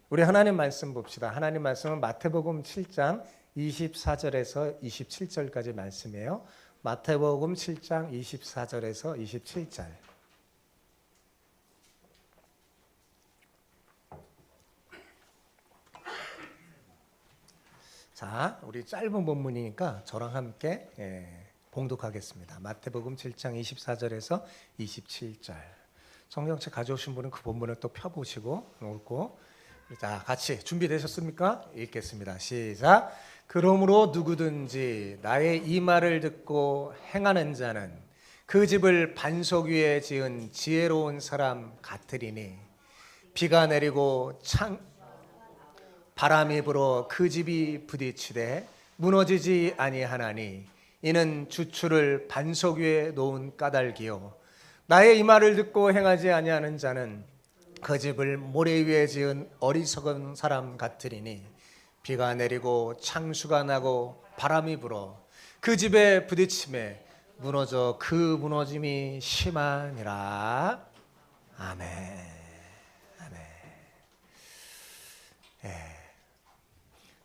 우리 하나님 말씀 봅시다. 하나님 말씀은 마태복음 7장 24절에서 27절까지 말씀이에요. 마태복음 7장 24절에서 27절. 자, 우리 짧은 본문이니까 저랑 함께 봉독하겠습니다. 마태복음 7장 24절에서 27절. 성경책 가져오신 분은 그 본문을 또 펴보시고 놓고, 자, 같이 준비되셨습니까? 읽겠습니다. 시작. 그러므로 누구든지 나의 이 말을 듣고 행하는 자는 그 집을 반석 위에 지은 지혜로운 사람 같으리니 비가 내리고 바람이 불어 그 집이 부딪히되 무너지지 아니하나니 이는 주추를 반석 위에 놓은 까닭이요 나의 이 말을 듣고 행하지 아니하는 자는 그 집을 모래 위에 지은 어리석은 사람 같으리니 비가 내리고 창수가 나고 바람이 불어 그 집에 부딪힘에 무너져 그 무너짐이 심하니라. 아멘. 아멘.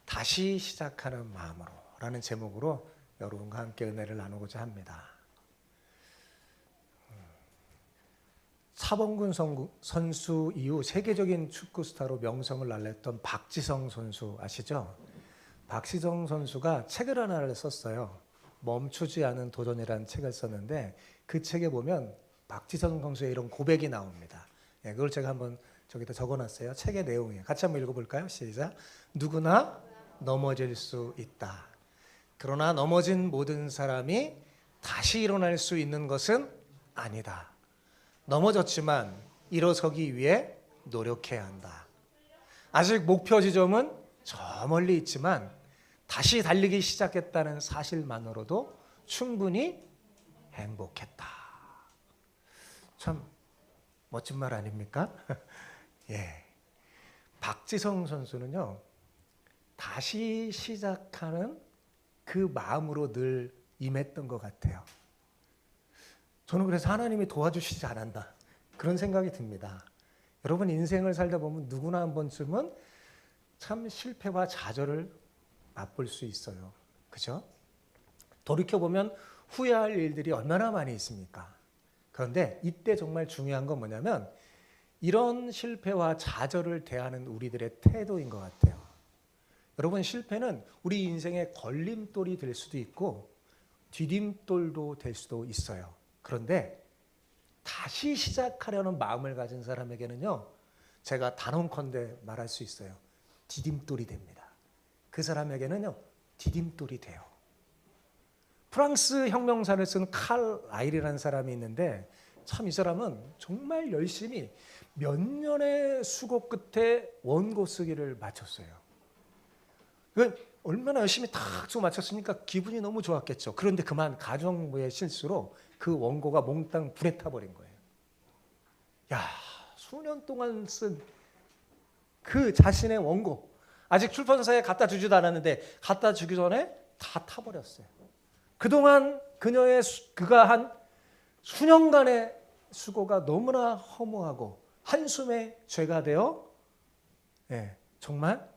다시 시작하는 마음으로 라는 제목으로 여러분과 함께 은혜를 나누고자 합니다. 차범근 선수 이후 세계적인 축구 스타로 명성을 날렸던 박지성 선수 아시죠? 박지성 선수가 책을 하나를 썼어요. 멈추지 않은 도전이라는 책을 썼는데 그 책에 보면 박지성 선수의 이런 고백이 나옵니다. 그걸 제가 한번 저기다 적어놨어요. 책의 내용이에요. 같이 한번 읽어볼까요? 시작. 누구나 넘어질 수 있다. 그러나 넘어진 모든 사람이 다시 일어날 수 있는 것은 아니다. 넘어졌지만 일어서기 위해 노력해야 한다. 아직 목표 지점은 저 멀리 있지만 다시 달리기 시작했다는 사실만으로도 충분히 행복했다. 참 멋진 말 아닙니까? 예. 박지성 선수는요, 다시 시작하는 그 마음으로 늘 임했던 것 같아요. 저는 그래서 하나님이 도와주시지 않았나 그런 생각이 듭니다. 여러분 인생을 살다 보면 누구나 한 번쯤은 참 실패와 좌절을 맛볼 수 있어요. 그죠? 돌이켜보면 후회할 일들이 얼마나 많이 있습니까? 그런데 이때 정말 중요한 건 뭐냐면 이런 실패와 좌절을 대하는 우리들의 태도인 것 같아요. 여러분 실패는 우리 인생의 걸림돌이 될 수도 있고 디딤돌도 될 수도 있어요. 그런데 다시 시작하려는 마음을 가진 사람에게는요, 제가 단언컨대 말할 수 있어요. 디딤돌이 됩니다. 그 사람에게는요, 디딤돌이 돼요. 프랑스 혁명사를 쓴 칼 라일이라는 사람이 있는데 참 이 사람은 정말 열심히 몇 년의 수고 끝에 원고 쓰기를 마쳤어요. 얼마나 열심히 탁 수고 마쳤으니까 기분이 너무 좋았겠죠. 그런데 그만 가정부의 실수로 그 원고가 몽땅 불에 타버린 거예요. 야, 수년 동안 쓴 그 자신의 원고 아직 출판사에 갖다 주지도 않았는데 갖다 주기 전에 다 타버렸어요. 그동안 그가 한 수년간의 수고가 너무나 허무하고 한숨의 죄가 되어 정말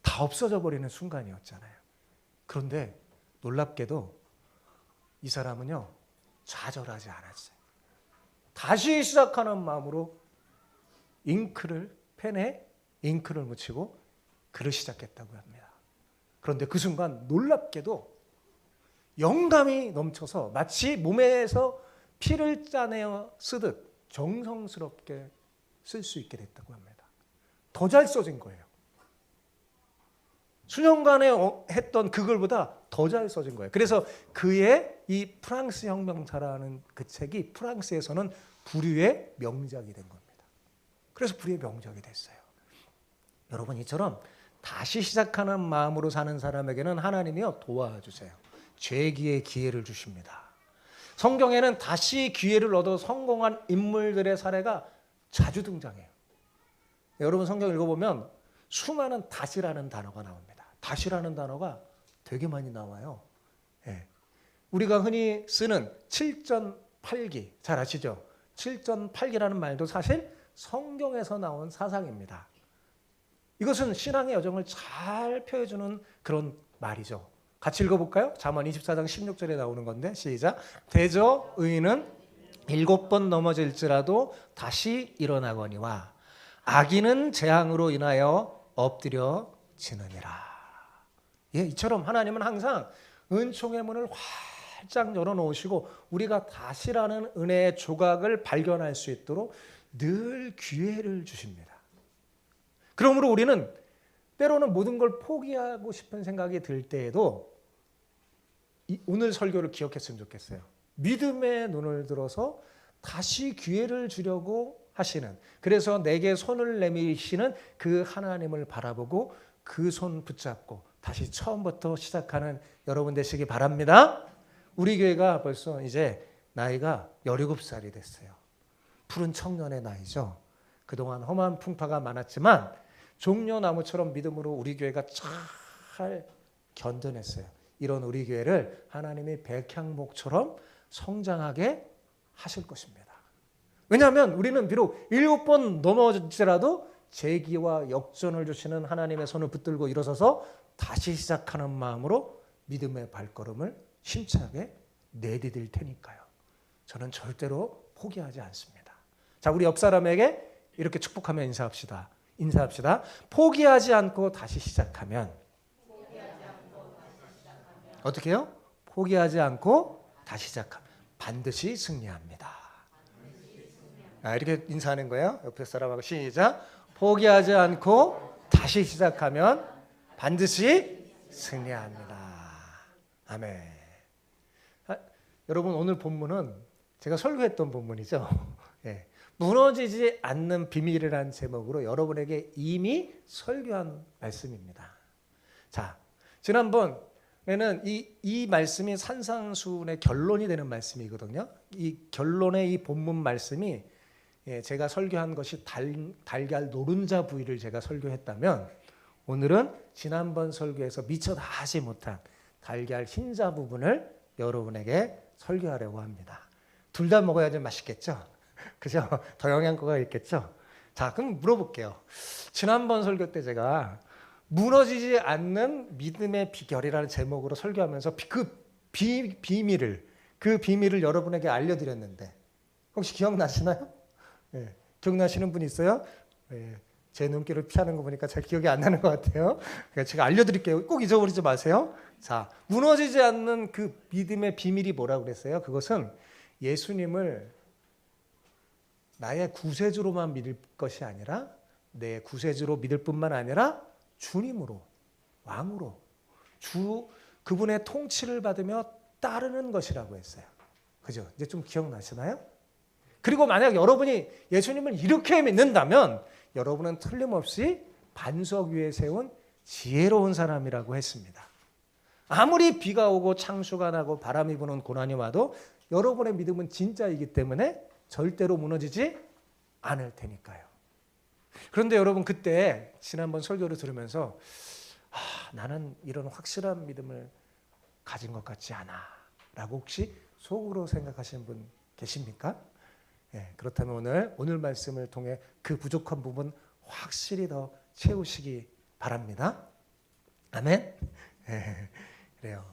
다 없어져 버리는 순간이었잖아요. 그런데 놀랍게도 이 사람은요, 좌절하지 않았어요. 다시 시작하는 마음으로 펜에 잉크를 묻히고 글을 시작했다고 합니다. 그런데 그 순간 놀랍게도 영감이 넘쳐서 마치 몸에서 피를 짜내어 쓰듯 정성스럽게 쓸 수 있게 됐다고 합니다. 더 잘 써진 거예요. 수년간에 했던 그 글보다 더 잘 써진 거예요. 그래서 그의 이 프랑스 혁명사라는 그 책이 프랑스에서는 불후의 명작이 된 겁니다. 그래서 불후의 명작이 됐어요. 여러분 이처럼 다시 시작하는 마음으로 사는 사람에게는 하나님이요 도와주세요. 재기의 기회를 주십니다. 성경에는 다시 기회를 얻어 성공한 인물들의 사례가 자주 등장해요. 여러분 성경 읽어보면 수많은 다시라는 단어가 나옵니다. 다시라는 단어가 되게 많이 나와요. 우리가 흔히 쓰는 7전8기 잘 아시죠? 7전8기라는 말도 사실 성경에서 나온 사상입니다. 이것은 신앙의 여정을 잘 펴주는 그런 말이죠. 같이 읽어볼까요? 잠언 24장 16절에 나오는 건데 시작. 대저 의인은 7번 넘어질지라도 다시 일어나거니와 악인은 재앙으로 인하여 엎드려지느니라. 예, 이처럼 하나님은 항상 은총의 문을 활짝 열어놓으시고 우리가 다시라는 은혜의 조각을 발견할 수 있도록 늘 기회를 주십니다. 그러므로 우리는 때로는 모든 걸 포기하고 싶은 생각이 들 때에도 오늘 설교를 기억했으면 좋겠어요. 믿음의 눈을 들어서 다시 기회를 주려고 하시는, 그래서 내게 손을 내미시는 그 하나님을 바라보고 그 손 붙잡고 다시 처음부터 시작하는 여러분 되시기 바랍니다. 우리 교회가 벌써 이제 나이가 17살이 됐어요. 푸른 청년의 나이죠. 그동안 험한 풍파가 많았지만 종려나무처럼 믿음으로 우리 교회가 잘 견뎌냈어요. 이런 우리 교회를 하나님이 백향목처럼 성장하게 하실 것입니다. 왜냐하면 우리는 비록 7번 넘어질지라도 재기와 역전을 주시는 하나님의 손을 붙들고 일어서서 다시 시작하는 마음으로 믿음의 발걸음을 힘차게 내디딜 테니까요. 저는 절대로 포기하지 않습니다. 자, 우리 옆 사람에게 이렇게 축복하며 인사합시다. 포기하지 않고 다시 시작하면 어떻게 해요? 포기하지 않고 다시 시작하면 반드시 승리합니다. 이렇게 인사하는 거예요. 옆에 사람하고 시작. 포기하지 않고 다시 시작하면 반드시 승리합니다. 아멘. 여러분 오늘 본문은 제가 설교했던 본문이죠. 예. 무너지지 않는 비밀이라는 제목으로 여러분에게 이미 설교한 말씀입니다. 자, 지난번에는 이 말씀이 산상수훈의 결론이 되는 말씀이거든요. 이 결론의 이 본문 말씀이 제가 설교한 것이 달걀 노른자 부위를 제가 설교했다면 오늘은 지난번 설교에서 미처 다 하지 못한 달걀 흰자 부분을 여러분에게 설교하려고 합니다. 둘 다 먹어야지 맛있겠죠? 그죠? 더 영양가가 있겠죠? 자, 그럼 물어볼게요. 지난번 설교 때 제가 무너지지 않는 믿음의 비결이라는 제목으로 설교하면서 그 비밀을 여러분에게 알려드렸는데 혹시 기억나시나요? 네, 기억나시는 분 있어요? 네, 제 눈길을 피하는 거 보니까 잘 기억이 안 나는 것 같아요. 그러니까 제가 알려드릴게요. 꼭 잊어버리지 마세요. 자, 무너지지 않는 그 믿음의 비밀이 뭐라고 그랬어요? 그것은 예수님을 나의 구세주로만 믿을 것이 아니라 내 구세주로 믿을 뿐만 아니라 주님으로, 왕으로, 그분의 통치를 받으며 따르는 것이라고 했어요. 그죠? 이제 좀 기억나시나요? 그리고 만약 여러분이 예수님을 이렇게 믿는다면 여러분은 틀림없이 반석 위에 세운 지혜로운 사람이라고 했습니다. 아무리 비가 오고 창수가 나고 바람이 부는 고난이 와도 여러분의 믿음은 진짜이기 때문에 절대로 무너지지 않을 테니까요. 그런데 여러분 그때 지난번 설교를 들으면서 나는 이런 확실한 믿음을 가진 것 같지 않아 라고 혹시 속으로 생각하시는 분 계십니까? 예, 그렇다면 오늘 말씀을 통해 그 부족한 부분 확실히 더 채우시기 바랍니다. 아멘. 예, 그래요.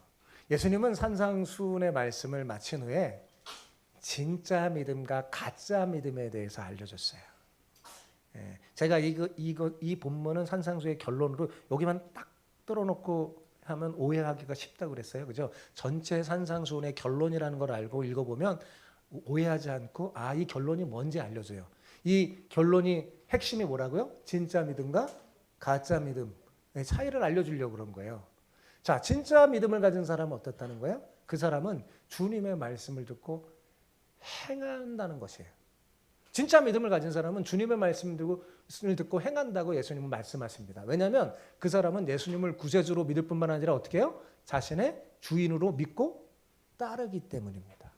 예수님은 산상수훈의 말씀을 마친 후에 진짜 믿음과 가짜 믿음에 대해서 알려줬어요. 예, 제가 이 본문은 산상수의 결론으로 여기만 딱 뚫어놓고 하면 오해하기가 쉽다고 그랬어요. 그죠? 전체 산상수훈의 결론이라는 걸 알고 읽어보면 오해하지 않고 이 결론이 뭔지 알려줘요. 이 결론이 핵심이 뭐라고요? 진짜 믿음과 가짜 믿음의 차이를 알려주려고 그런 거예요. 자, 진짜 믿음을 가진 사람은 어떻다는 거예요? 그 사람은 주님의 말씀을 듣고 행한다는 것이에요. 진짜 믿음을 가진 사람은 주님의 말씀을 듣고 행한다고 예수님은 말씀하십니다. 왜냐하면 그 사람은 예수님을 구세주로 믿을 뿐만 아니라 어떻게 해요? 자신의 주인으로 믿고 따르기 때문입니다.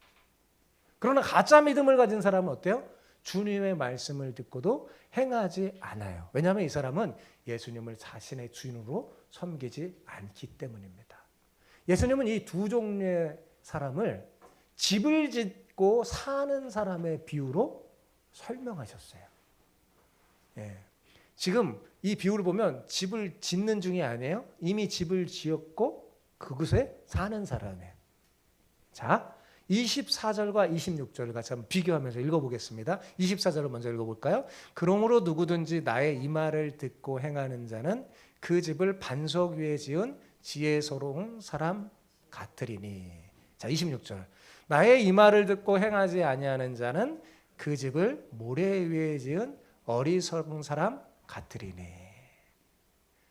그러나 가짜 믿음을 가진 사람은 어때요? 주님의 말씀을 듣고도 행하지 않아요. 왜냐하면 이 사람은 예수님을 자신의 주인으로 섬기지 않기 때문입니다. 예수님은 이 두 종류의 사람을 집을 짓고 사는 사람의 비유로 설명하셨어요. 예. 지금 이 비유를 보면 집을 짓는 중이 아니에요. 이미 집을 지었고 그곳에 사는 사람이에요. 자, 24절과 26절을 같이 한번 비교하면서 읽어보겠습니다. 24절을 먼저 읽어볼까요? 그러므로 누구든지 나의 이 말을 듣고 행하는 자는 그 집을 반석 위에 지은 지혜스러운 사람 같으리니. 자, 26절. 나의 이 말을 듣고 행하지 아니하는 자는 그 집을 모래 위에 지은 어리석은 사람 같으리니.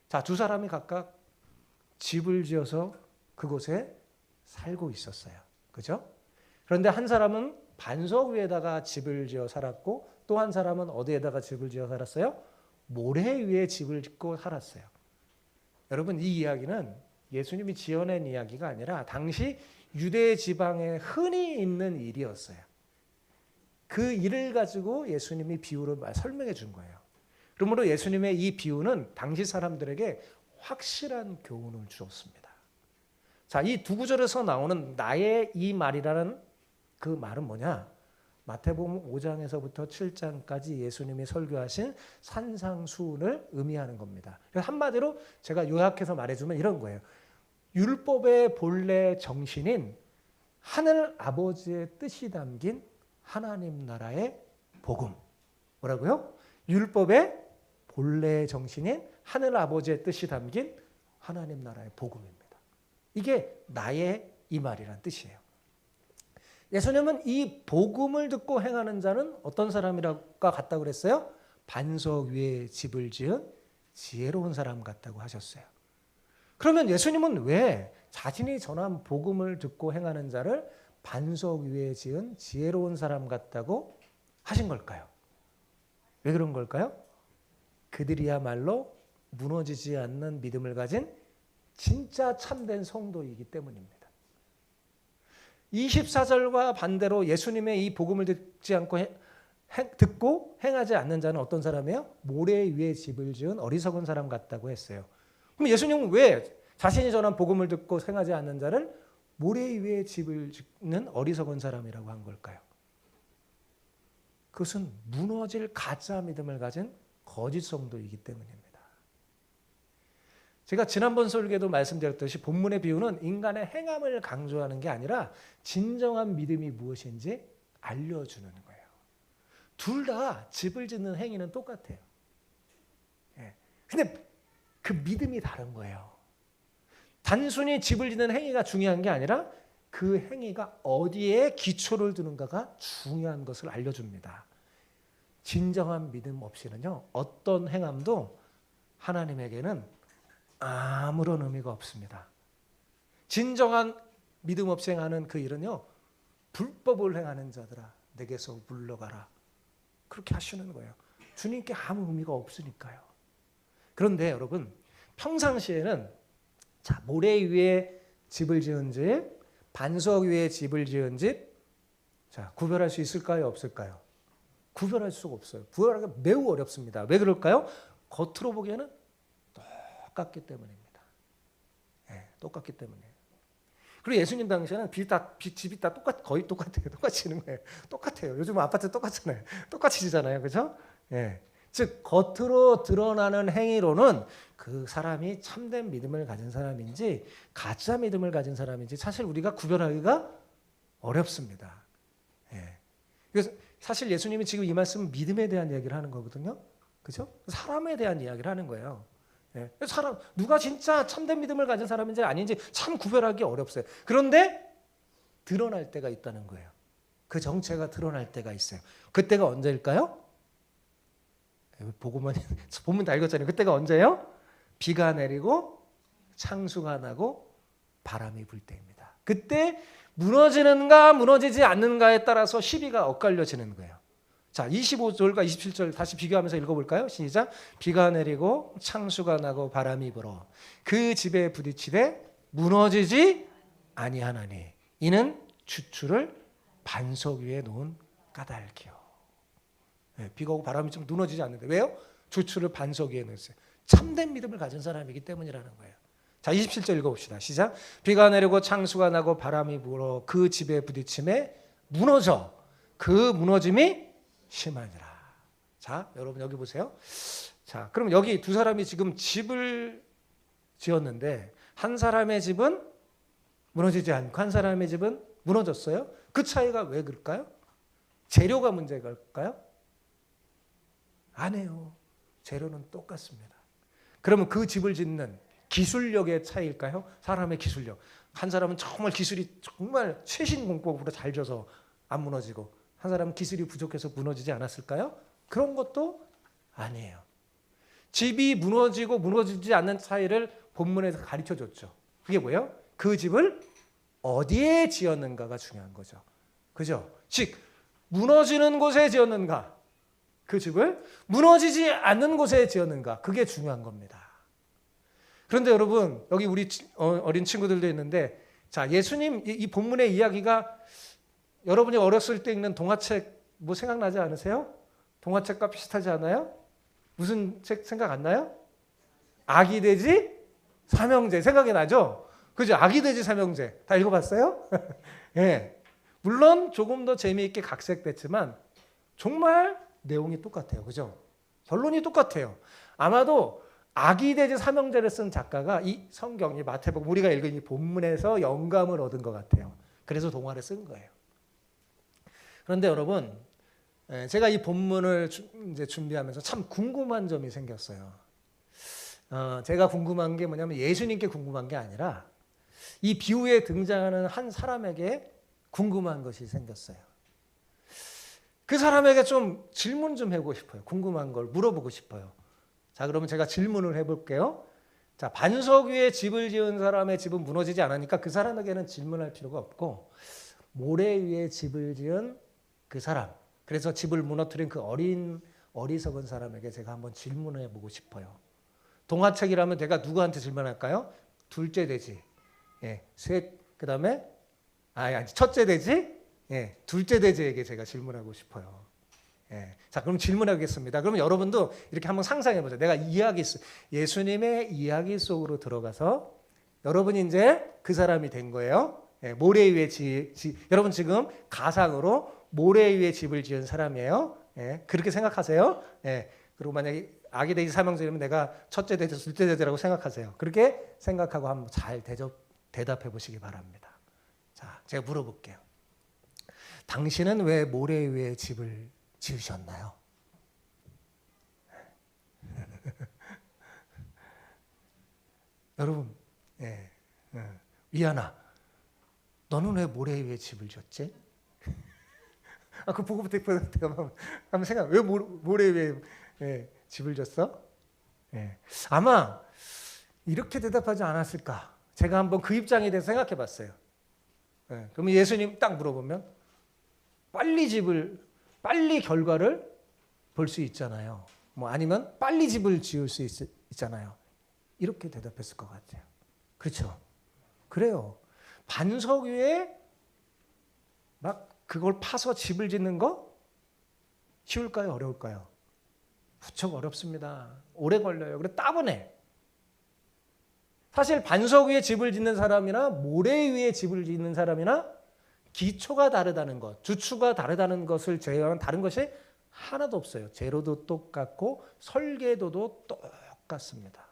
자, 두 사람이 각각 집을 지어서 그곳에 살고 있었어요. 그죠? 그런데 한 사람은 반석 위에다가 집을 지어 살았고 또 한 사람은 어디에다가 집을 지어 살았어요? 모래 위에 집을 짓고 살았어요. 여러분, 이 이야기는 예수님이 지어낸 이야기가 아니라 당시 유대 지방에 흔히 있는 일이었어요. 그 일을 가지고 예수님이 비유로 설명해 준 거예요. 그러므로 예수님의 이 비유는 당시 사람들에게 확실한 교훈을 주었습니다. 자, 이 두 구절에서 나오는 나의 이 말이라는 그 말은 뭐냐? 마태복음 5장에서부터 7장까지 예수님이 설교하신 산상수훈을 의미하는 겁니다. 그래서 한마디로 제가 요약해서 말해주면 이런 거예요. 율법의 본래 정신인 하늘 아버지의 뜻이 담긴 하나님 나라의 복음. 뭐라고요? 율법의 본래 정신인 하늘 아버지의 뜻이 담긴 하나님 나라의 복음입니다. 이게 나의 이 말이란 뜻이에요. 예수님은 이 복음을 듣고 행하는 자는 어떤 사람이라고 같다고 그랬어요? 반석 위에 집을 지은 지혜로운 사람 같다고 하셨어요. 그러면 예수님은 왜 자신이 전한 복음을 듣고 행하는 자를 반석 위에 지은 지혜로운 사람 같다고 하신 걸까요? 왜 그런 걸까요? 그들이야말로 무너지지 않는 믿음을 가진 진짜 참된 성도이기 때문입니다. 24절과 반대로 예수님의 이 복음을 듣고 행하지 않는 자는 어떤 사람이에요? 모래 위에 집을 지은 어리석은 사람 같다고 했어요. 그럼 예수님은 왜 자신이 전한 복음을 듣고 행하지 않는 자를 모래 위에 집을 짓는 어리석은 사람이라고 한 걸까요? 그것은 무너질 가짜 믿음을 가진 거짓 성도이기 때문입니다. 제가 지난번 설교에도 말씀드렸듯이 본문의 비유는 인간의 행함을 강조하는 게 아니라 진정한 믿음이 무엇인지 알려주는 거예요. 둘 다 집을 짓는 행위는 똑같아요. 근데 그 믿음이 다른 거예요. 단순히 집을 짓는 행위가 중요한 게 아니라 그 행위가 어디에 기초를 두는가가 중요한 것을 알려줍니다. 진정한 믿음 없이는요, 어떤 행함도 하나님에게는 아무런 의미가 없습니다. 진정한 믿음 없이 행하는 그 일은요, 불법을 행하는 자들아 내게서 물러가라, 그렇게 하시는 거예요. 주님께 아무 의미가 없으니까요. 그런데 여러분, 평상시에는 자, 모래 위에 집을 지은 집, 반석 위에 집을 지은 집, 자, 구별할 수 있을까요? 없을까요? 구별할 수가 없어요. 구별하기가 매우 어렵습니다. 왜 그럴까요? 겉으로 보기에는 똑같기 때문입니다. 똑같기 때문이에요. 그리고 예수님 당시에는 집이 다 거의 똑같아요. 똑같이 지는 거예요. 똑같아요. 요즘 아파트 똑같잖아요. 똑같이 지잖아요. 그렇죠? 즉 겉으로 드러나는 행위로는 그 사람이 참된 믿음을 가진 사람인지 가짜 믿음을 가진 사람인지 사실 우리가 구별하기가 어렵습니다. 그래서 사실 예수님이 지금 이 말씀은 믿음에 대한 이야기를 하는 거거든요. 그렇죠? 사람에 대한 이야기를 하는 거예요. 사람 누가 진짜 참된 믿음을 가진 사람인지 아닌지 참 구별하기 어렵어요. 그런데 드러날 때가 있다는 거예요. 그 정체가 드러날 때가 있어요. 그때가 언제일까요? 보고만 보면 다 읽었잖아요. 그때가 언제예요? 비가 내리고 창수가 나고 바람이 불 때입니다. 그때 무너지는가 무너지지 않는가에 따라서 시비가 엇갈려지는 거예요. 자, 25절과 27절 다시 비교하면서 읽어볼까요? 시작. 비가 내리고 창수가 나고 바람이 불어 그 집에 부딪히되 무너지지 아니하나니 이는 주추를 반석 위에 놓은 까닭이요. 비가 오고 바람이 좀 무너지지 않는데 왜요? 주추를 반석 위에 놓았어요. 참된 믿음을 가진 사람이기 때문이라는 거예요. 자, 27절 읽어봅시다. 시작. 비가 내리고 창수가 나고 바람이 불어 그 집에 부딪힘에 무너져 그 무너짐이 심하니라. 자, 여러분 여기 보세요. 자, 그럼 여기 두 사람이 지금 집을 지었는데 한 사람의 집은 무너지지 않고 한 사람의 집은 무너졌어요. 그 차이가 왜 그럴까요? 재료가 문제일까요? 아니에요. 재료는 똑같습니다. 그러면 그 집을 짓는 기술력의 차이일까요? 사람의 기술력. 한 사람은 정말 기술이 정말 최신 공법으로 잘 져서 안 무너지고 한 사람은 기술이 부족해서 무너지지 않았을까요? 그런 것도 아니에요. 집이 무너지고 무너지지 않는 차이를 본문에서 가르쳐 줬죠. 그게 뭐예요? 그 집을 어디에 지었는가가 중요한 거죠. 그죠? 즉 무너지는 곳에 지었는가, 그 집을 무너지지 않는 곳에 지었는가, 그게 중요한 겁니다. 그런데 여러분, 여기 우리 어린 친구들도 있는데, 자, 예수님 이 본문의 이야기가 여러분이 어렸을 때 읽는 동화책 뭐 생각나지 않으세요? 동화책과 비슷하지 않아요? 무슨 책 생각 안 나요? 아기 돼지 삼형제 생각이 나죠? 그죠? 아기 돼지 삼형제 다 읽어봤어요? 예. 물론 조금 더 재미있게 각색됐지만 정말 내용이 똑같아요. 그죠? 결론이 똑같아요. 아마도 아기 돼지 삼형제를 쓴 작가가 이 성경이 마태복음 우리가 읽은 이 본문에서 영감을 얻은 것 같아요. 그래서 동화를 쓴 거예요. 그런데 여러분, 제가 이 본문을 이제 준비하면서 참 궁금한 점이 생겼어요. 제가 궁금한 게 뭐냐면 예수님께 궁금한 게 아니라 이 비유에 등장하는 한 사람에게 궁금한 것이 생겼어요. 그 사람에게 좀 질문 좀 해보고 싶어요. 궁금한 걸 물어보고 싶어요. 자, 그러면 제가 질문을 해볼게요. 자, 반석 위에 집을 지은 사람의 집은 무너지지 않으니까 그 사람에게는 질문할 필요가 없고, 모래 위에 집을 지은 그 사람, 그래서 집을 무너뜨린 그 어리석은 사람에게 제가 한번 질문을 해보고 싶어요. 동화책이라면 내가 누구한테 질문할까요? 둘째 돼지, 예, 셋, 그 다음에 첫째 돼지, 예, 둘째 돼지에게 제가 질문하고 싶어요. 예, 자, 그럼 질문하겠습니다. 그러면 여러분도 이렇게 한번 상상해보세요. 내가 예수님의 이야기 속으로 들어가서 여러분이 이제 그 사람이 된 거예요. 예, 모래 위에 여러분 지금 가상으로 모래 위에 집을 지은 사람이에요. 예, 그렇게 생각하세요. 예, 그리고 만약에 아기 돼지 삼형제라면 내가 첫째 돼지, 둘째 돼지라고 생각하세요. 그렇게 생각하고 한번 잘 대답해 보시기 바랍니다. 자, 제가 물어볼게요. 당신은 왜 모래 위에 집을 지으셨나요? 여러분, 예, 미안아, 너는 왜 모래 위에 집을 지었지? 그 보고부터 한번 생각. 왜 모래 위에 집을 졌어? 예. 아마 이렇게 대답하지 않았을까? 제가 한번 그 입장에 대해서 생각해봤어요. 예. 그러면 예수님 딱 물어보면 빨리 결과를 볼 수 있잖아요. 뭐 아니면 빨리 집을 지을 수 있잖아요. 이렇게 대답했을 것 같아요. 그렇죠? 그래요. 반석 위에 막 그걸 파서 집을 짓는 거 쉬울까요? 어려울까요? 무척 어렵습니다. 오래 걸려요. 그래 따분해. 사실 반석 위에 집을 짓는 사람이나 모래 위에 집을 짓는 사람이나 기초가 다르다는 것, 주추가 다르다는 것을 제외하면 다른 것이 하나도 없어요. 재료도 똑같고 설계도도 똑같습니다.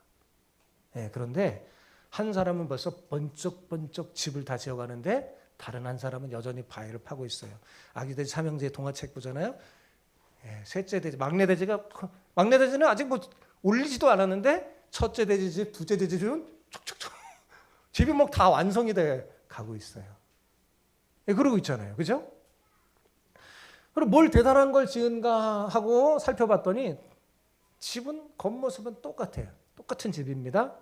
네, 그런데 한 사람은 벌써 번쩍번쩍 집을 다 지어가는데 다른 한 사람은 여전히 바위를 파고 있어요. 아기 돼지 삼형제의 동화책 보잖아요. 예, 셋째 돼지, 막내 돼지는 아직 뭐 올리지도 않았는데 첫째 돼지 집, 둘째 돼지 집은 촉촉촉 집이 뭐 다 완성이 돼 가고 있어요. 예, 그러고 있잖아요, 그죠? 그리고 뭘 대단한 걸 지은가 하고 살펴봤더니 집은 겉모습은 똑같아요. 똑같은 집입니다.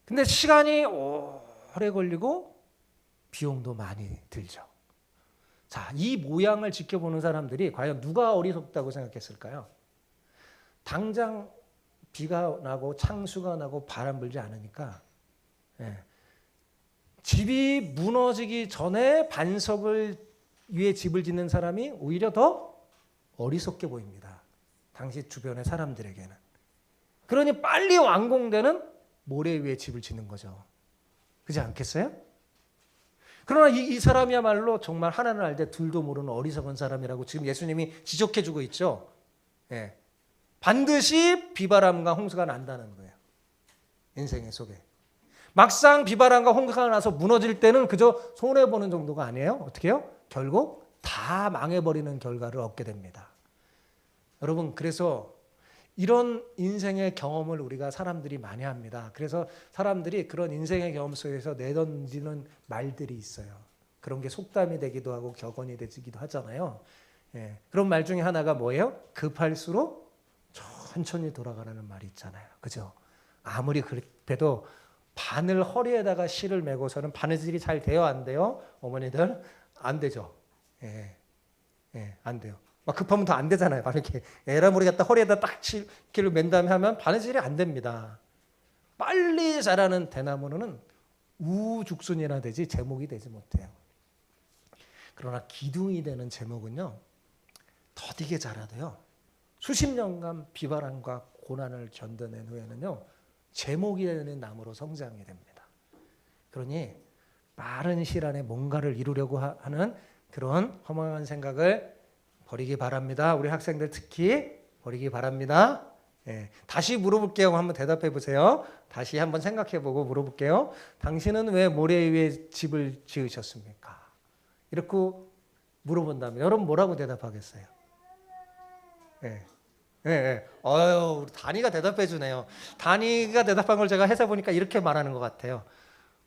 근데 시간이 오래 걸리고 비용도 많이 들죠. 자, 이 모양을 지켜보는 사람들이 과연 누가 어리석다고 생각했을까요? 당장 비가 나고 창수가 나고 바람 불지 않으니까 집이 무너지기 전에 반석을 위에 집을 짓는 사람이 오히려 더 어리석게 보입니다. 당시 주변의 사람들에게는. 그러니 빨리 완공되는 모래 위에 집을 짓는 거죠. 그렇지 않겠어요? 그러나 이 사람이야말로 정말 하나는 알되 둘도 모르는 어리석은 사람이라고 지금 예수님이 지적해주고 있죠. 예. 반드시 비바람과 홍수가 난다는 거예요. 인생의 속에. 막상 비바람과 홍수가 나서 무너질 때는 그저 손해보는 정도가 아니에요. 어떻게 해요? 결국 다 망해버리는 결과를 얻게 됩니다. 여러분, 그래서 이런 인생의 경험을 우리가 사람들이 많이 합니다. 그래서 사람들이 그런 인생의 경험 속에서 내던지는 말들이 있어요. 그런 게 속담이 되기도 하고 격언이 되기도 하잖아요. 예, 그런 말 중에 하나가 뭐예요? 급할수록 천천히 돌아가라는 말이 있잖아요. 그죠? 아무리 급해도 바늘 허리에다가 실을 메고서는 바느질이 잘 돼요, 안 돼요? 어머니들 안 되죠. 예, 안 돼요. 막 급하면 더 안 되잖아요. 바로 이렇게 에라물이 갖다 허리에다 딱 실을 맨 다음에 하면 바느질이 안 됩니다. 빨리 자라는 대나무는 우죽순이나 되지 제목이 되지 못해요. 그러나 기둥이 되는 제목은요, 더디게 자라도요, 수십 년간 비바람과 고난을 견뎌낸 후에는요, 제목이 되는 나무로 성장이 됩니다. 그러니 빠른 시일 안에 뭔가를 이루려고 하는 그런 허망한 생각을 버리기 바랍니다. 우리 학생들 특히 버리기 바랍니다. 예, 다시 물어볼게요. 한번 대답해 보세요. 다시 한번 생각해 보고 물어볼게요. 당신은 왜 모래 위에 집을 지으셨습니까? 이렇게 물어본다면 여러분 뭐라고 대답하겠어요? 우리 다니가 대답해 주네요. 다니가 대답한 걸 제가 해서 보니까 이렇게 말하는 것 같아요.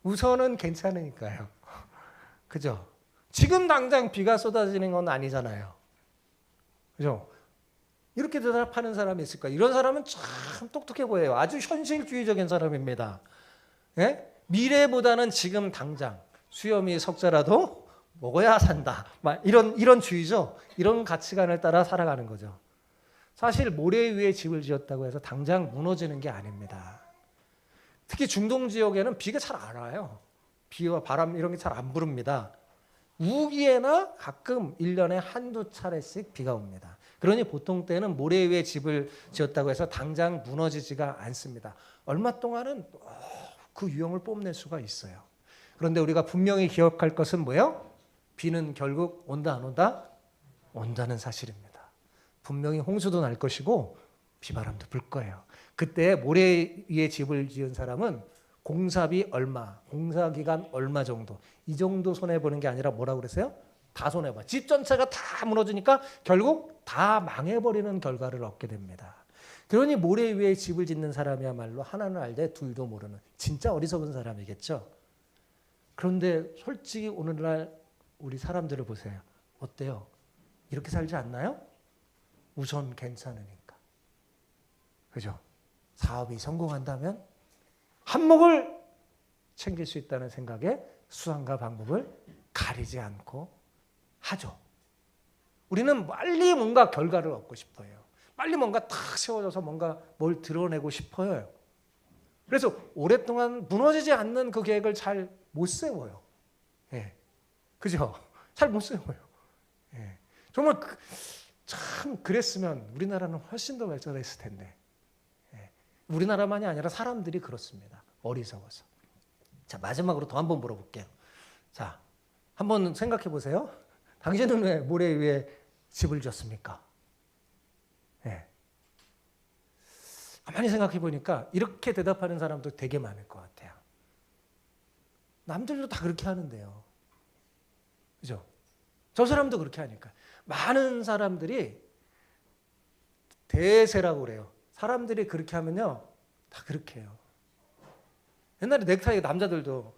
우선은 괜찮으니까요. 그죠? 지금 당장 비가 쏟아지는 건 아니잖아요. 그죠? 이렇게 대답하는 사람이 있을까? 이런 사람은 참 똑똑해 보여요. 아주 현실주의적인 사람입니다. 예? 미래보다는 지금 당장 수염이 석자라도 먹어야 산다. 이런 주의죠. 이런 가치관을 따라 살아가는 거죠. 사실 모래 위에 집을 지었다고 해서 당장 무너지는 게 아닙니다. 특히 중동 지역에는 비가 잘 안 와요. 비와 바람 이런 게 잘 안 부릅니다. 우기에나 가끔 1년에 한두 차례씩 비가 옵니다. 그러니 보통 때는 모래 위에 집을 지었다고 해서 당장 무너지지가 않습니다. 얼마 동안은 그 유형을 뽐낼 수가 있어요. 그런데 우리가 분명히 기억할 것은 뭐예요? 비는 결국 온다 안 온다? 온다는 사실입니다. 분명히 홍수도 날 것이고 비바람도 불 거예요. 그때 모래 위에 집을 지은 사람은 공사비 얼마, 공사기간 얼마 정도, 이 정도 손해보는 게 아니라 뭐라고 그랬어요? 다 손해봐. 집 전체가 다 무너지니까 결국 다 망해버리는 결과를 얻게 됩니다. 그러니 모래 위에 집을 짓는 사람이야말로 하나는 알되 둘도 모르는 진짜 어리석은 사람이겠죠. 그런데 솔직히 오늘날 우리 사람들을 보세요. 어때요? 이렇게 살지 않나요? 우선 괜찮으니까. 그죠? 사업이 성공한다면 한몫을 챙길 수 있다는 생각에 수단과 방법을 가리지 않고 하죠. 우리는 빨리 뭔가 결과를 얻고 싶어요. 빨리 뭔가 탁 세워져서 뭔가 뭘 드러내고 싶어요. 그래서 오랫동안 무너지지 않는 그 계획을 잘 못 세워요. 예. 그죠? 잘 못 세워요. 예. 정말 참 그랬으면 우리나라는 훨씬 더 발전했을 텐데. 예. 우리나라만이 아니라 사람들이 그렇습니다. 어리석어서. 자, 마지막으로 더 한번 물어볼게요. 자, 한번 생각해 보세요. 당신은 왜 모래 위에 집을 지었습니까? 예. 가만히 생각해 보니까 이렇게 대답하는 사람도 되게 많을 것 같아요. 남들도 다 그렇게 하는데요. 그죠? 저 사람도 그렇게 하니까. 많은 사람들이 대세라고 그래요. 사람들이 그렇게 하면요. 다 그렇게 해요. 옛날에 넥타이 남자들도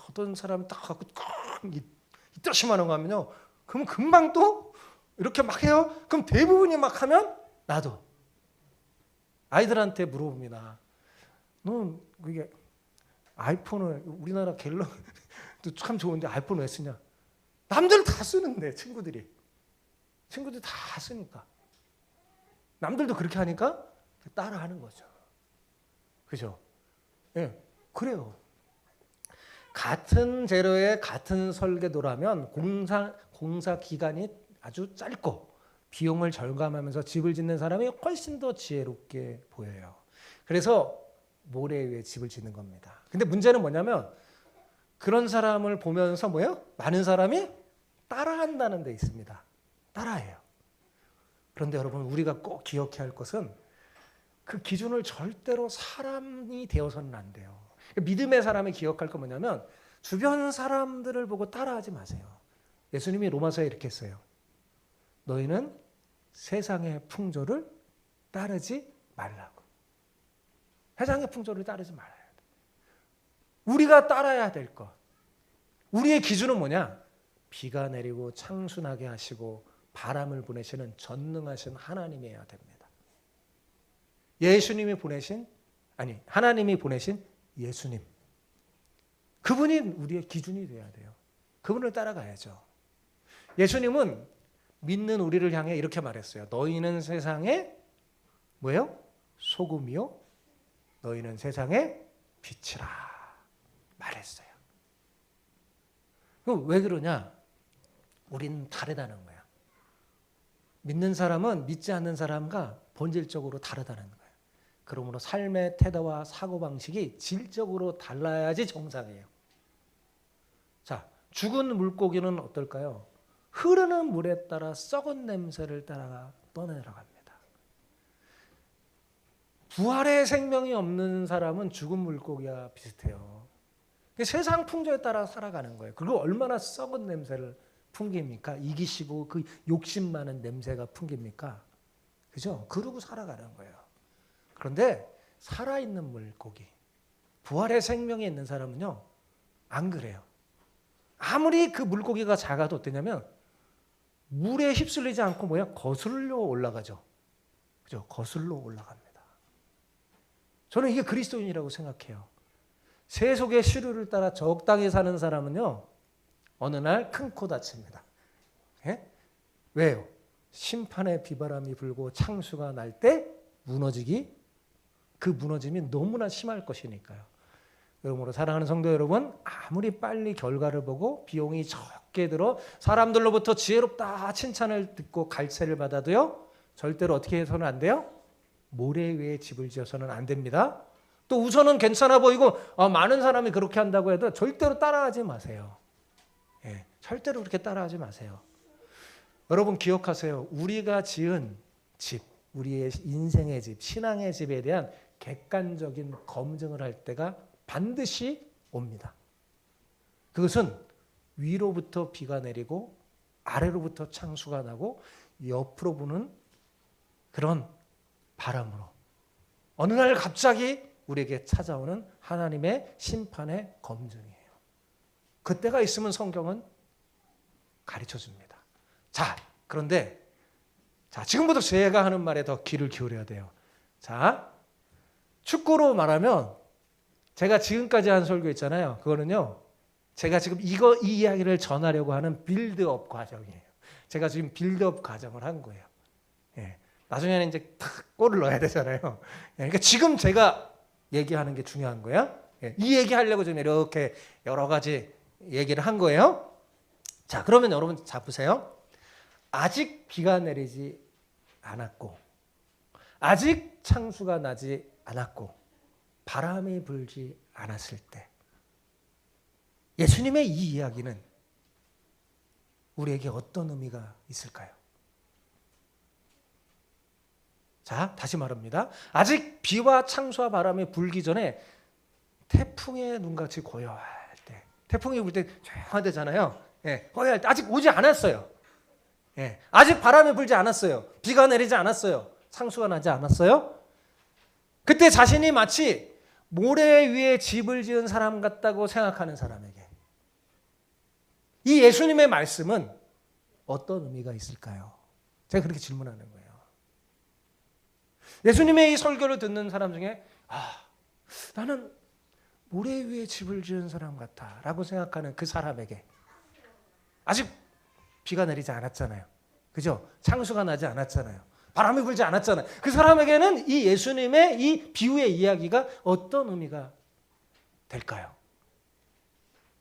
어떤 사람이 딱 갖고 이따시만한 거 하면요. 그럼 금방 또 이렇게 막 해요. 그럼 대부분이 막 하면 나도. 아이들한테 물어봅니다. 넌 그게 아이폰을 우리나라 갤럭시도 참 좋은데 아이폰 왜 쓰냐? 남들 다 쓰는데 친구들이 다 쓰니까 남들도 그렇게 하니까 따라하는 거죠. 그죠? 예, 그래요. 같은 재료에 같은 설계도라면 공사 기간이 아주 짧고 비용을 절감하면서 집을 짓는 사람이 훨씬 더 지혜롭게 보여요. 그래서 모래 위에 집을 짓는 겁니다. 근데 문제는 뭐냐면 그런 사람을 보면서 뭐예요? 많은 사람이 따라한다는 데 있습니다. 따라해요. 그런데 여러분 우리가 꼭 기억해야 할 것은 그 기준을 절대로 사람이 되어서는 안 돼요. 믿음의 사람이 기억할 건 뭐냐면 주변 사람들을 보고 따라하지 마세요. 예수님이 로마서에 이렇게 했어요. 너희는 세상의 풍조를 따르지 말라고. 세상의 풍조를 따르지 말아야 돼. 우리가 따라야 될 것. 우리의 기준은 뭐냐? 비가 내리고 창수나게 하시고 바람을 보내시는 전능하신 하나님이어야 됩니다. 하나님이 보내신 예수님. 그분이 우리의 기준이 돼야 돼요. 그분을 따라가야죠. 예수님은 믿는 우리를 향해 이렇게 말했어요. 너희는 세상의 뭐예요? 소금이요. 너희는 세상의 빛이라 말했어요. 그럼 왜 그러냐? 우리는 다르다는 거야. 믿는 사람은 믿지 않는 사람과 본질적으로 다르다는 거예요. 그러므로 삶의 태도와 사고방식이 질적으로 달라야지 정상이에요. 자, 죽은 물고기는 어떨까요? 흐르는 물에 따라 썩은 냄새를 따라 떠내려갑니다. 부활의 생명이 없는 사람은 죽은 물고기와 비슷해요. 세상 풍조에 따라 살아가는 거예요. 그리고 얼마나 썩은 냄새를 풍깁니까? 이기시고 그 욕심 많은 냄새가 풍깁니까? 그죠? 그러고 살아가는 거예요. 그런데 살아있는 물고기, 부활의 생명이 있는 사람은요, 안 그래요. 아무리 그 물고기가 작아도 어떠냐면 물에 휩쓸리지 않고 거슬러 올라가죠. 그죠? 거슬러 올라갑니다. 저는 이게 그리스도인이라고 생각해요. 세속의 시류를 따라 적당히 사는 사람은요, 어느 날 큰 코 다칩니다. 예? 왜요? 심판의 비바람이 불고 창수가 날 때 그 무너짐이 너무나 심할 것이니까요. 그러므로 사랑하는 성도 여러분, 아무리 빨리 결과를 보고 비용이 적게 들어 사람들로부터 지혜롭다 칭찬을 듣고 갈채를 받아도요, 절대로 어떻게 해서는 안 돼요? 모래 위에 집을 지어서는 안 됩니다. 또 우선은 괜찮아 보이고 많은 사람이 그렇게 한다고 해도 절대로 따라하지 마세요. 예, 절대로 그렇게 따라하지 마세요. 여러분 기억하세요. 우리가 지은 집, 우리의 인생의 집, 신앙의 집에 대한 객관적인 검증을 할 때가 반드시 옵니다. 그것은 위로부터 비가 내리고 아래로부터 창수가 나고 옆으로 부는 그런 바람으로 어느 날 갑자기 우리에게 찾아오는 하나님의 심판의 검증이에요. 그때가 있으면 성경은 가르쳐줍니다. 자, 그런데 지금부터 제가 하는 말에 더 귀를 기울여야 돼요. 자, 축구로 말하면 제가 지금까지 한 설교 있잖아요. 그거는요, 제가 지금 이 이야기를 전하려고 하는 빌드업 과정이에요. 제가 지금 빌드업 과정을 한 거예요. 예. 나중에는 이제 탁 골을 넣어야 되잖아요. 예. 그러니까 지금 제가 얘기하는 게 중요한 거예요. 예. 이 얘기하려고 지금 이렇게 여러 가지 얘기를 한 거예요. 자, 그러면 여러분 자 보세요. 아직 비가 내리지 않았고, 아직 창수가 나지 않았고, 바람이 불지 않았을 때 예수님의 이 이야기는 우리에게 어떤 의미가 있을까요? 자, 다시 말합니다. 아직 비와 창수와 바람이 불기 전에 태풍의 눈같이 고요할 때, 태풍이 불 때 조용하대잖아요. 예, 고요할 때 아직 오지 않았어요. 예, 아직 바람이 불지 않았어요. 비가 내리지 않았어요. 창수가 나지 않았어요. 그때 자신이 마치 모래 위에 집을 지은 사람 같다고 생각하는 사람에게 이 예수님의 말씀은 어떤 의미가 있을까요? 제가 그렇게 질문하는 거예요. 예수님의 이 설교를 듣는 사람 중에 나는 모래 위에 집을 지은 사람 같아 라고 생각하는 그 사람에게 아직 비가 내리지 않았잖아요. 그죠? 창수가 나지 않았잖아요. 바람이 불지 않았잖아요. 그 사람에게는 이 예수님의 이 비유의 이야기가 어떤 의미가 될까요?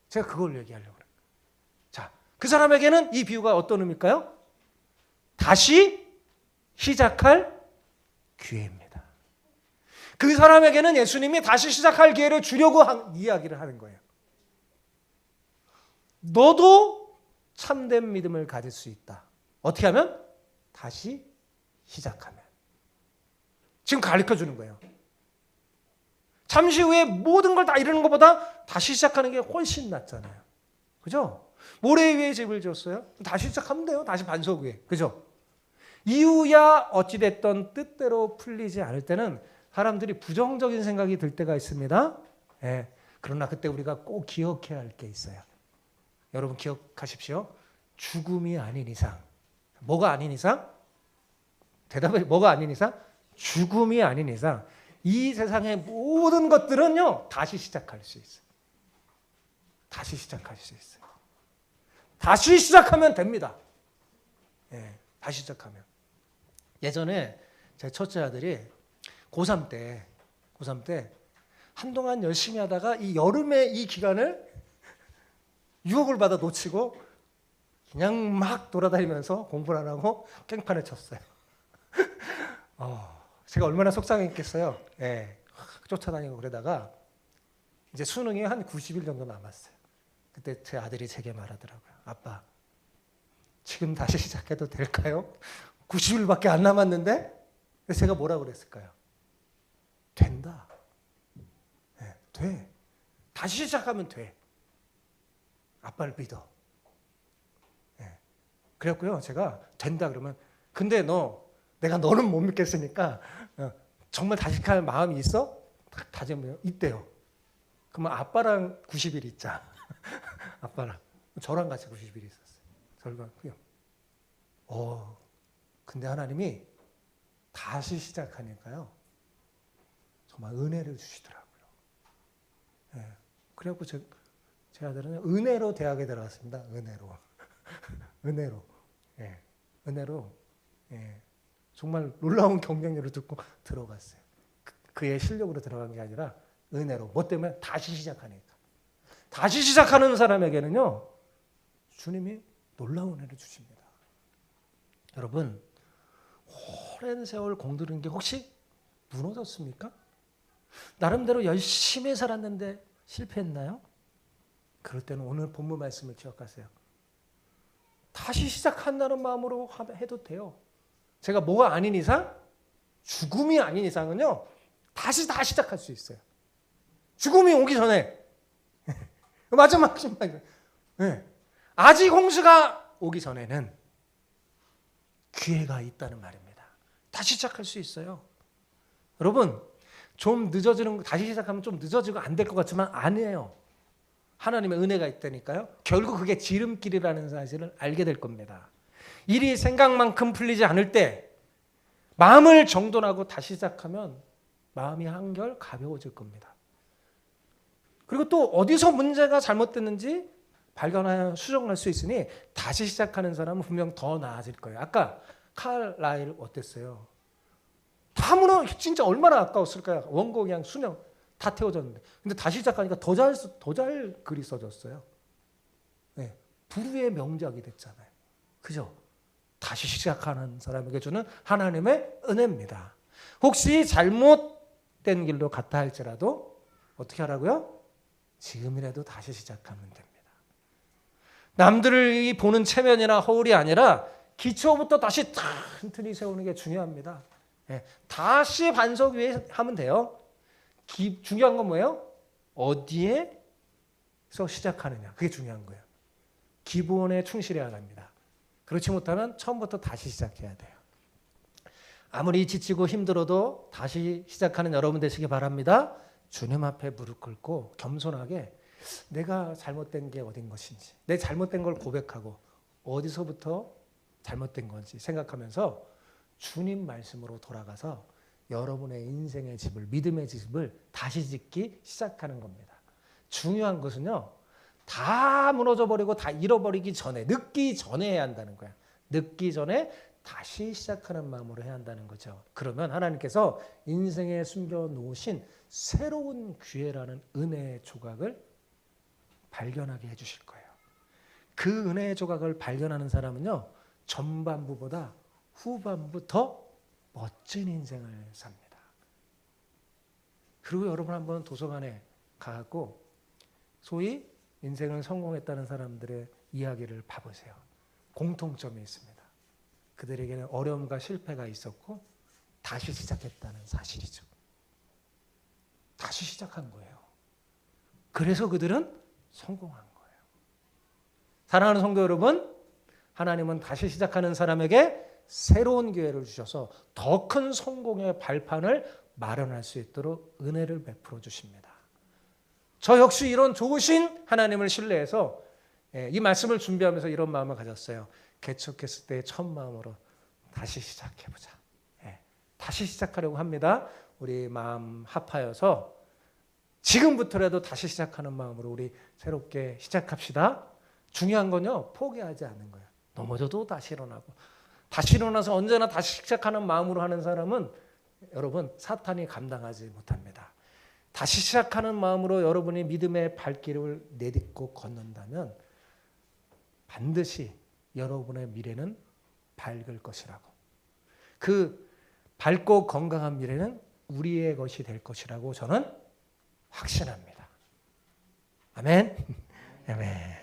제가 그걸 얘기하려고 그래요. 자, 그 사람에게는 이 비유가 어떤 의미일까요? 다시 시작할 기회입니다. 그 사람에게는 예수님이 다시 시작할 기회를 주려고 이야기를 하는 거예요. 너도 참된 믿음을 가질 수 있다. 어떻게 하면? 다시 시작하면. 지금 가르쳐 주는 거예요. 잠시 후에 모든 걸 다 이루는 것보다 다시 시작하는 게 훨씬 낫잖아요. 그죠? 모래 위에 집을 지었어요. 다시 시작하면 돼요. 다시 반석 위에. 그죠? 이유야 어찌됐던 뜻대로 풀리지 않을 때는 사람들이 부정적인 생각이 들 때가 있습니다. 예. 그러나 그때 우리가 꼭 기억해야 할 게 있어요. 여러분 기억하십시오. 죽음이 아닌 이상. 뭐가 아닌 이상? 대답이 뭐가 아닌 이상? 죽음이 아닌 이상. 이 세상의 모든 것들은요, 다시 시작할 수 있어요. 다시 시작할 수 있어요. 다시 시작하면 됩니다. 예, 다시 시작하면. 예전에 제 첫째 아들이 고3 때 한동안 열심히 하다가 이 여름의 이 기간을 유혹을 받아 놓치고 그냥 막 돌아다니면서 공부를 안 하고 깽판을 쳤어요. 제가 얼마나 속상했겠어요. 예, 쫓아다니고 그러다가 이제 수능이 한 90일 정도 남았어요. 그때 제 아들이 제게 말하더라고요. 아빠, 지금 다시 시작해도 될까요? 90일밖에 안 남았는데? 그래서 제가 뭐라고 그랬을까요? 된다. 네, 돼. 다시 시작하면 돼. 아빠를 믿어. 네. 그랬고요. 제가 된다 그러면 근데 내가 너는 못 믿겠으니까 정말 다시 할 마음이 있어? 다짐해요. 있대요. 그러면 아빠랑 90일 있자. 아빠랑. 저랑 같이 90일 있었어요. 저랑. 근데 하나님이 다시 시작하니까요. 정말 은혜를 주시더라고요. 예. 그래갖고 제 아들은 은혜로 대학에 들어갔습니다. 은혜로. 은혜로. 예. 은혜로. 예. 정말 놀라운 경쟁률을 듣고 들어갔어요. 그의 실력으로 들어간 게 아니라 은혜로. 뭐 때문에? 다시 시작하니까. 다시 시작하는 사람에게는요, 주님이 놀라운 은혜를 주십니다. 여러분, 오랜 세월 공들인 게 혹시 무너졌습니까? 나름대로 열심히 살았는데 실패했나요? 그럴 때는 오늘 본문 말씀을 기억하세요. 다시 시작한다는 마음으로 해도 돼요. 제가 뭐가 아닌 이상, 죽음이 아닌 이상은요, 다시 다 시작할 수 있어요. 죽음이 오기 전에. 마지막 신발. 네. 아직 홍수가 오기 전에는 기회가 있다는 말입니다. 다시 시작할 수 있어요. 여러분, 좀 늦어지는, 다시 시작하면 좀 늦어지고 안 될 것 같지만 아니에요. 하나님의 은혜가 있다니까요. 결국 그게 지름길이라는 사실을 알게 될 겁니다. 일이 생각만큼 풀리지 않을 때 마음을 정돈하고 다시 시작하면 마음이 한결 가벼워질 겁니다. 그리고 또 어디서 문제가 잘못됐는지 발견하여 수정할 수 있으니 다시 시작하는 사람은 분명 더 나아질 거예요. 아까 칼라일 어땠어요? 다 무너 진짜 얼마나 아까웠을까요? 원고 그냥 수명 다 태워졌는데. 근데 다시 시작하니까 더 잘 글이 써졌어요. 네, 불후의 명작이 됐잖아요. 그죠? 다시 시작하는 사람에게 주는 하나님의 은혜입니다. 혹시 잘못된 길로 갔다 할지라도 어떻게 하라고요? 지금이라도 다시 시작하면 됩니다. 남들이 보는 체면이나 허울이 아니라 기초부터 다시 튼튼히 세우는 게 중요합니다. 네, 다시 반석 위에 하면 돼요. 중요한 건 뭐예요? 어디에서 시작하느냐. 그게 중요한 거예요. 기본에 충실해야 합니다. 그렇지 못하면 처음부터 다시 시작해야 돼요. 아무리 지치고 힘들어도 다시 시작하는 여러분 되시기 바랍니다. 주님 앞에 무릎 꿇고 겸손하게 내가 잘못된 게 어딘 것인지, 내 잘못된 걸 고백하고 어디서부터 잘못된 건지 생각하면서 주님 말씀으로 돌아가서 여러분의 인생의 집을, 믿음의 집을 다시 짓기 시작하는 겁니다. 중요한 것은요, 다 무너져 버리고 다 잃어버리기 전에, 늦기 전에 해야 한다는 거야. 늦기 전에 다시 시작하는 마음으로 해야 한다는 거죠. 그러면 하나님께서 인생에 숨겨놓으신 새로운 기회라는 은혜의 조각을 발견하게 해주실 거예요. 그 은혜의 조각을 발견하는 사람은요, 전반부보다 후반부 더 멋진 인생을 삽니다. 그리고 여러분 한번 도서관에 가고 소위 인생을 성공했다는 사람들의 이야기를 봐보세요. 공통점이 있습니다. 그들에게는 어려움과 실패가 있었고 다시 시작했다는 사실이죠. 다시 시작한 거예요. 그래서 그들은 성공한 거예요. 사랑하는 성도 여러분, 하나님은 다시 시작하는 사람에게 새로운 기회를 주셔서 더 큰 성공의 발판을 마련할 수 있도록 은혜를 베풀어 주십니다. 저 역시 이런 좋으신 하나님을 신뢰해서 이 말씀을 준비하면서 이런 마음을 가졌어요. 개척했을 때의 첫 마음으로 다시 시작해보자. 다시 시작하려고 합니다. 우리 마음 합하여서 지금부터라도 다시 시작하는 마음으로 우리 새롭게 시작합시다. 중요한 건요, 포기하지 않는 거예요. 넘어져도 다시 일어나고, 다시 일어나서 언제나 다시 시작하는 마음으로 하는 사람은 여러분 사탄이 감당하지 못합니다. 다시 시작하는 마음으로 여러분이 믿음의 발길을 내딛고 걷는다면 반드시 여러분의 미래는 밝을 것이라고. 그 밝고 건강한 미래는 우리의 것이 될 것이라고 저는 확신합니다. 아멘. 아멘.